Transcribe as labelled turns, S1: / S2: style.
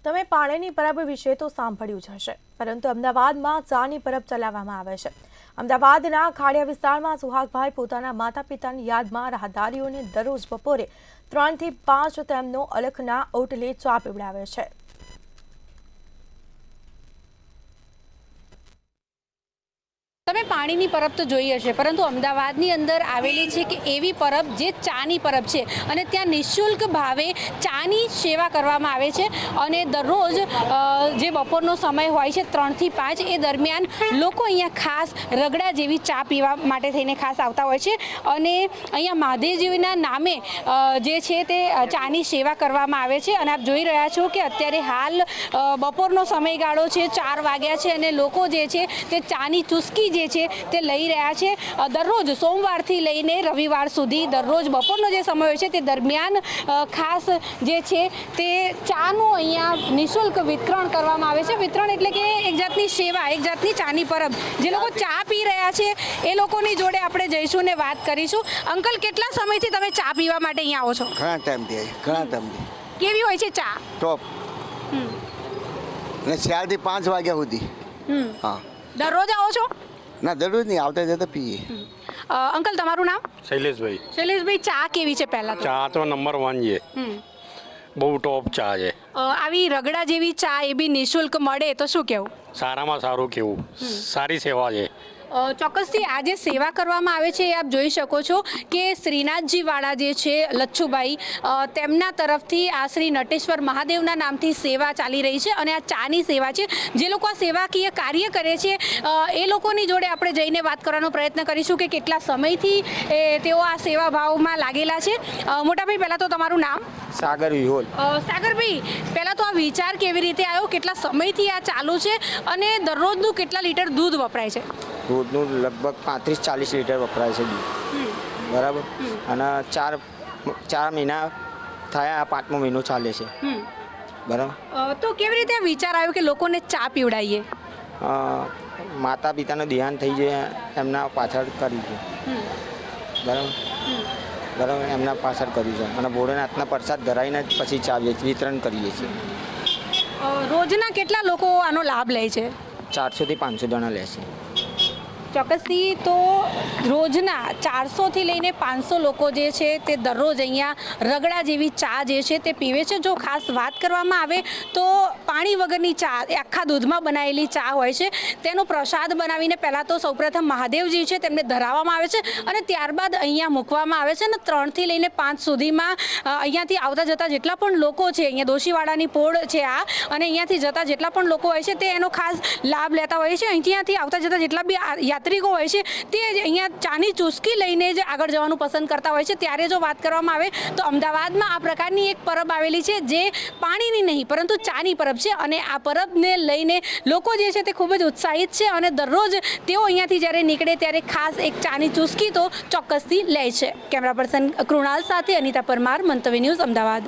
S1: તમે પાણીની પરબ વિશે તો સાંભળ્યું જ હશે, પરંતુ અમદાવાદમાં ચાની પરબ ચલાવવામાં આવે છે। અમદાવાદના ખાડિયા વિસ્તારમાં સુહાગભાઈ પોતાના માતા પિતાની યાદમાં રાહદારીઓને દરરોજ બપોરે 3 થી 5 તેમનો અલખના ઓટલે ચા પીવડાવે છે।
S2: તમે પાણીની પરબ તો જોઈ હશે, પરંતુ અમદાવાદની અંદર આવેલી છે કે એવી પરબ જે ચાની પરબ છે અને ત્યાં નિઃશુલ્ક ભાવે ચાની સેવા કરવામાં આવે છે। અને દરરોજ જે બપોરનો સમય હોય છે 3 થી 5 એ દરમિયાન લોકો અહીંયા ખાસ રગડા જેવી ચા પીવા માટે થઈને ખાસ આવતા હોય છે। અને અહીંયા મહાદેવજીના નામે જે છે તે ચાની સેવા કરવામાં આવે છે। અને આપ જોઈ રહ્યા છો કે અત્યારે હાલ બપોરનો સમયગાળો છે, 4 વાગ્યા છે અને લોકો જે છે તે ચાની ચુસ્કી જે છે તે લઈ રહ્યા છે। દરરોજ સોમવારથી લઈને રવિવાર સુધી દરરોજ બપોરનો જે સમય હોય છે તે દરમિયાન ખાસ જે છે તે ચાનું અહીંયા નિઃશુલ્ક વિતરણ કરવામાં આવે છે। વિતરણ એટલે કે એક જાતની સેવા, એક જાતની ચાની પરબ। જે લોકો ચા પી રહ્યા છે એ લોકોની જોડે આપણે જઈશું ને વાત કરીશું। અંકલ, કેટલા સમયથી તમે ચા પીવા માટે અહીંયા આવો છો?
S3: ઘણા ટાઈમથી।
S2: કેવી હોય છે ચા?
S3: ટોપ। ને 4 થી 5 વાગ્યા સુધી। હા।
S2: દરરોજ આવો છો?
S3: ના, દરરોજ નહીં, આવતા જતા પીએ।
S2: અંકલ, તમારું નામ?
S4: શૈલેષભાઈ।
S2: શૈલેષભાઈ, ચા કેવી છે? પહેલા તો
S4: ચા તો નંબર 1 છે, બહુ ટોપ ચા છે।
S2: આવી રગડા જેવી ચા એ બી નિઃશુલ્ક મળે તો શું કહેવું?
S4: સારામાં સારું કેવું, સારી સેવા છે।
S2: ચોક્કસથી આ જે સેવા કરવામાં આવે છે એ આપ જોઈ શકો છો કે શ્રીનાથજી વાળા જે છે લચ્છુભાઈ, તેમના તરફથી આ શ્રી નટેશ્વર મહાદેવના નામથી સેવા ચાલી રહી છે અને આ ચાની સેવા છે। જે લોકો આ સેવાકીય કાર્ય કરે છે એ લોકોની જોડે આપણે જઈને વાત કરવાનો પ્રયત્ન કરીશું કે કેટલા સમયથી તેઓ આ સેવા ભાવમાં લાગેલા છે। મોટાભાઈ, પહેલાં તો તમારું નામ?
S5: સાગર વિહોલ।
S2: સાગરભાઈ, પહેલાં તો આ વિચાર કેવી રીતે આવ્યો, કેટલા સમયથી આ ચાલુ છે અને દરરોજનું કેટલા લીટર દૂધ વપરાય છે?
S5: દૂધનું લગભગ 35-40 લીટર વપરાય છે દૂધ, બરાબર। અને 4 મહિના થયા, 5મો મહિનો ચાલે છે, બરાબર।
S2: તો કેવી રીતે આ વિચાર આવ્યો કે લોકોને ચા પીવડાવીએ?
S5: માતા પિતાનું ધ્યાન થઈ જાય એમના પાછળ કર્યું છે, બરાબર। એમના પાછળ કર્યું છે અને ભોળેનાથના પ્રસાદ ધરાવીને પછી ચા વિતરણ કરીએ છીએ।
S2: રોજના કેટલા લોકો આનો લાભ લે છે?
S5: 400 થી 500 જણા લે છે।
S2: ચોક્કસથી તો રોજના 400થી લઈને 500 લોકો જે છે તે દરરોજ અહીંયા રગડા જેવી ચા જે છે તે પીવે છે। જો ખાસ વાત કરવામાં આવે તો પાણી વગરની ચા, આખા દૂધમાં બનાવેલી ચા હોય છે, તેનો પ્રસાદ બનાવીને પહેલાં તો સૌપ્રથમ મહાદેવજી છે તેમને ધરાવવામાં આવે છે અને ત્યારબાદ અહીંયા મૂકવામાં આવે છે। અને 3થી લઈને 5 સુધીમાં અહીંયાથી આવતા જતા જેટલા પણ લોકો છે, અહીંયા દોશીવાડાની પોળ છે આ, અને અહીંયાથી જતા જેટલા પણ લોકો હોય છે તે એનો ખાસ લાભ લેતા હોય છે। અહીંયાથી આવતા જતા જેટલા બી યાત્રિકો હોય છે તે અહીંયા ચાની ચુસ્કી લઈને જ આગળ જવાનું પસંદ કરતા હોય છે। ત્યારે જો વાત કરવામાં આવે તો અમદાવાદમાં આ પ્રકારની એક પરબ આવેલી છે જે પાણીની નહીં પરંતુ ચાની પરબ છે અને આ પરબને લઈને લોકો જે છે તે ખૂબ જ ઉત્સાહિત છે અને દરરોજ તેઓ અહીંયાથી જ્યારે નીકળે ત્યારે ખાસ એક ચાની ચુસ્કી તો ચોક્કસથી લે છે। કેમેરા પર્સન કૃણાલ સાથે અનિતા પરમાર, મંતવ્ય ન્યૂઝ, અમદાવાદ।